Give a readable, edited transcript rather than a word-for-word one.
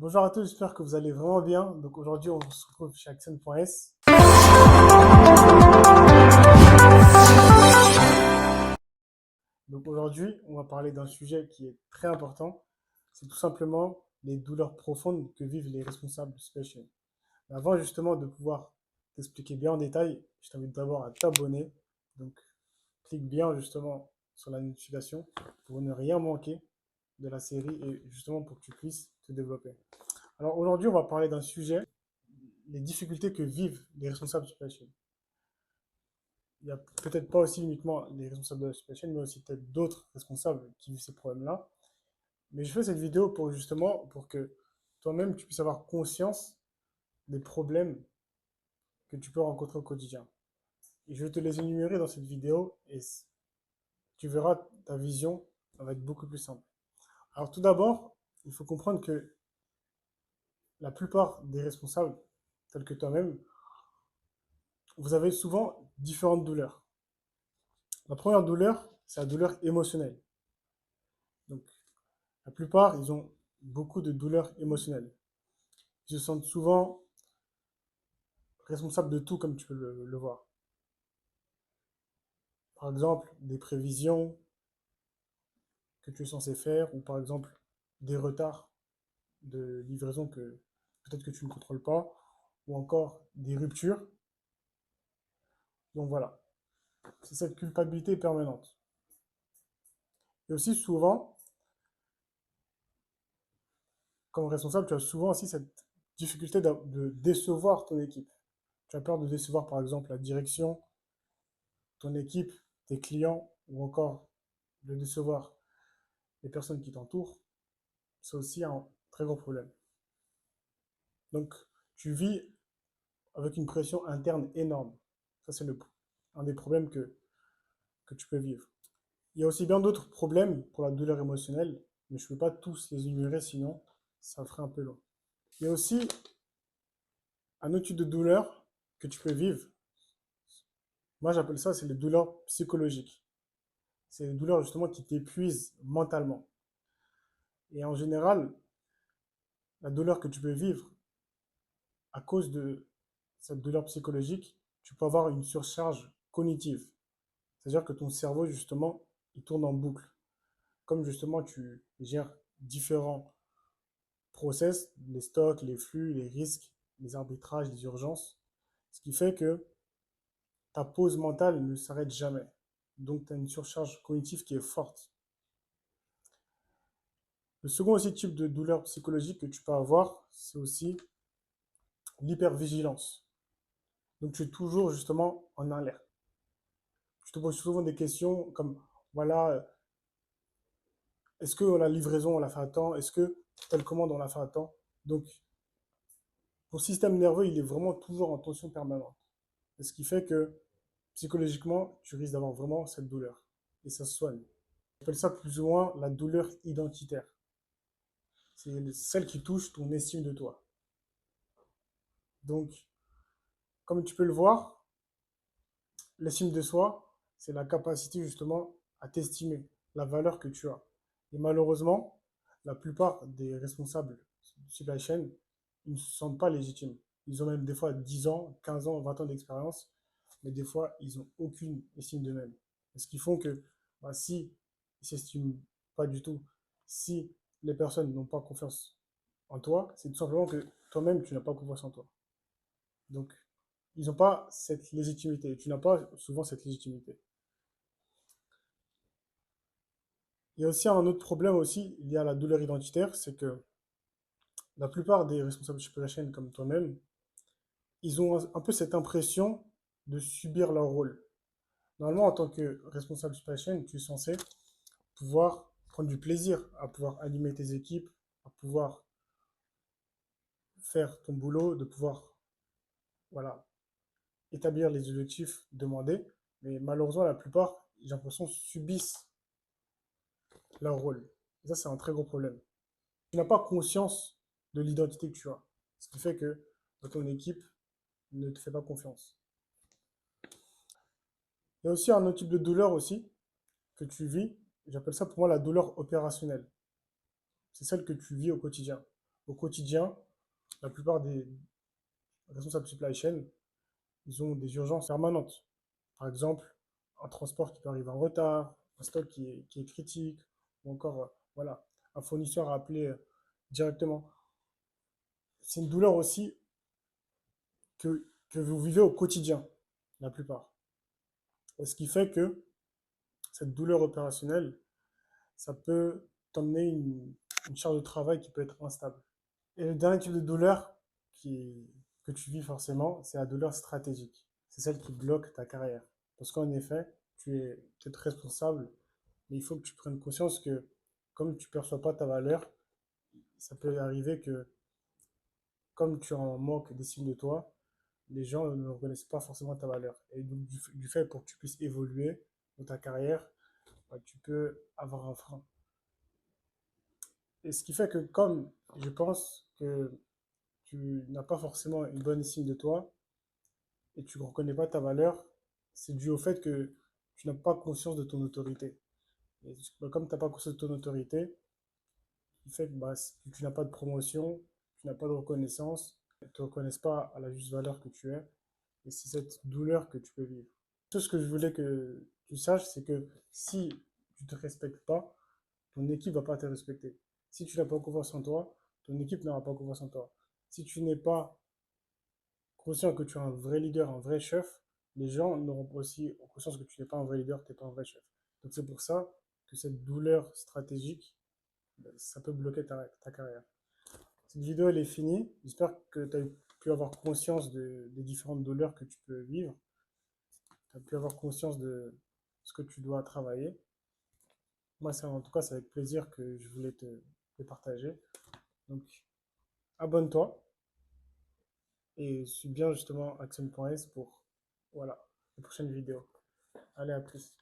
Bonjour à tous, j'espère que vous allez vraiment bien. Donc aujourd'hui, on se retrouve chez Accent.s. Donc aujourd'hui, on va parler d'un sujet qui est très important. C'est tout simplement les douleurs profondes que vivent les responsables supply chain. Mais avant justement de pouvoir t'expliquer bien en détail, je t'invite d'abord à t'abonner. Donc clique bien justement sur la notification pour ne rien manquer de la série et justement pour que tu puisses te développer. Alors aujourd'hui, on va parler d'un sujet, les difficultés que vivent les responsables supply chain. Il n'y a peut-être pas aussi uniquement les responsables de la supply chain, mais aussi peut-être d'autres responsables qui vivent ces problèmes-là. Mais je fais cette vidéo pour justement pour que toi-même tu puisses avoir conscience des problèmes que tu peux rencontrer au quotidien. Et je vais te les énumérer dans cette vidéo et tu verras ta vision va être beaucoup plus simple. Alors tout d'abord, il faut comprendre que la plupart des responsables, tels que toi-même, vous avez souvent différentes douleurs. La première douleur, c'est la douleur émotionnelle. Donc la plupart, ils ont beaucoup de douleurs émotionnelles. Ils se sentent souvent responsables de tout, comme tu peux le voir. Par exemple, des prévisions que tu es censé faire, ou par exemple, des retards de livraison que peut-être que tu ne contrôles pas, ou encore des ruptures. Donc voilà, c'est cette culpabilité permanente. Et aussi souvent, comme responsable, tu as souvent aussi cette difficulté de décevoir ton équipe. Tu as peur de décevoir par exemple la direction, ton équipe, tes clients, ou encore de décevoir les personnes qui t'entourent, c'est aussi un très gros problème. Donc, tu vis avec une pression interne énorme. Ça, c'est un des problèmes que tu peux vivre. Il y a aussi bien d'autres problèmes pour la douleur émotionnelle, mais je ne peux pas tous les énumérer, sinon ça ferait un peu long. Il y a aussi un autre type de douleur que tu peux vivre. Moi, j'appelle ça, c'est les douleurs psychologiques. C'est les douleurs justement qui t'épuisent mentalement. Et en général, la douleur que tu peux vivre à cause de cette douleur psychologique, tu peux avoir une surcharge cognitive. C'est-à-dire que ton cerveau, justement, il tourne en boucle. Comme justement tu gères différents process, les stocks, les flux, les risques, les arbitrages, les urgences, ce qui fait que ta pause mentale ne s'arrête jamais. Donc tu as une surcharge cognitive qui est forte. Le second aussi type de douleur psychologique que tu peux avoir, c'est aussi l'hypervigilance. Donc tu es toujours justement en alerte. Je te pose souvent des questions comme, voilà, est-ce que la livraison, on l'a fait à temps? Est-ce que telle commande, on l'a fait à temps? Donc, ton système nerveux, il est vraiment toujours en tension permanente. Et ce qui fait que, psychologiquement, tu risques d'avoir vraiment cette douleur. Et ça se soigne. On appelle ça plus ou moins la douleur identitaire. C'est celle qui touche ton estime de toi. Donc, comme tu peux le voir, l'estime de soi, c'est la capacité justement à t'estimer, la valeur que tu as. Et malheureusement, la plupart des responsables du supply chain, ils ne se sentent pas légitimes. Ils ont même des fois 10 ans, 15 ans, 20 ans d'expérience, mais des fois, ils n'ont aucune estime d'eux-mêmes. Ce qui font que bah, si ils ne s'estiment pas du tout, si les personnes n'ont pas confiance en toi, c'est tout simplement que toi-même, tu n'as pas confiance en toi. Donc, ils n'ont pas cette légitimité. Tu n'as pas souvent cette légitimité. Il y a aussi un autre problème aussi, il y a la douleur identitaire, c'est que la plupart des responsables supply chain comme toi-même, ils ont un peu cette impression de subir leur rôle. Normalement, en tant que responsable supply chain, tu es censé pouvoir prendre du plaisir à pouvoir animer tes équipes, à pouvoir faire ton boulot, de pouvoir voilà, établir les objectifs demandés. Mais malheureusement, la plupart, j'ai l'impression, subissent leur rôle. Et ça, c'est un très gros problème. Tu n'as pas conscience de l'identité que tu as. Ce qui fait que ton équipe ne te fait pas confiance. Il y a aussi un autre type de douleur aussi que tu vis. J'appelle ça pour moi la douleur opérationnelle. C'est celle que tu vis au quotidien. au quotidien, la plupart des responsables supply chain, ils ont des urgences permanentes. Par exemple, un transport qui peut arriver en retard, un stock qui est critique, ou encore, voilà, un fournisseur à appeler directement. C'est une douleur aussi que vous vivez au quotidien, la plupart. Et ce qui fait que cette douleur opérationnelle, ça peut t'emmener une charge de travail qui peut être instable. Et le dernier type de douleur que tu vis forcément, c'est la douleur stratégique. C'est celle qui bloque ta carrière. Parce qu'en effet, tu es peut-être responsable, mais il faut que tu prennes conscience que comme tu ne perçois pas ta valeur, ça peut arriver que comme tu en manques d'estime de toi, les gens ne reconnaissent pas forcément ta valeur. Et donc, du fait pour que tu puisses évoluer dans ta carrière, bah, tu peux avoir un frein. Et ce qui fait que comme je pense que tu n'as pas forcément une bonne estime de toi et tu ne reconnais pas ta valeur, c'est dû au fait que tu n'as pas conscience de ton autorité. Et bah, comme tu n'as pas conscience de ton autorité, il fait que bah, tu n'as pas de promotion, tu n'as pas de reconnaissance, ils ne te reconnaissent pas à la juste valeur que tu es. Et c'est cette douleur que tu peux vivre. Tout ce que je voulais que tu saches, c'est que si tu ne te respectes pas, ton équipe ne va pas te respecter. Si tu n'as pas confiance en toi, ton équipe n'aura pas confiance en toi. Si tu n'es pas conscient que tu es un vrai leader, un vrai chef, les gens n'auront pas aussi conscience que tu n'es pas un vrai leader, tu n'es pas un vrai chef. Donc c'est pour ça que cette douleur stratégique, ben, ça peut bloquer ta carrière. Cette vidéo, elle est finie. J'espère que tu as pu avoir conscience des différentes douleurs que tu peux vivre. Tu as pu avoir conscience de ce que tu dois travailler. Moi, en tout cas, c'est avec plaisir que je voulais te partager. Donc, abonne-toi et suis bien justement Action.s pour voilà, les prochaines vidéos. Allez, à plus.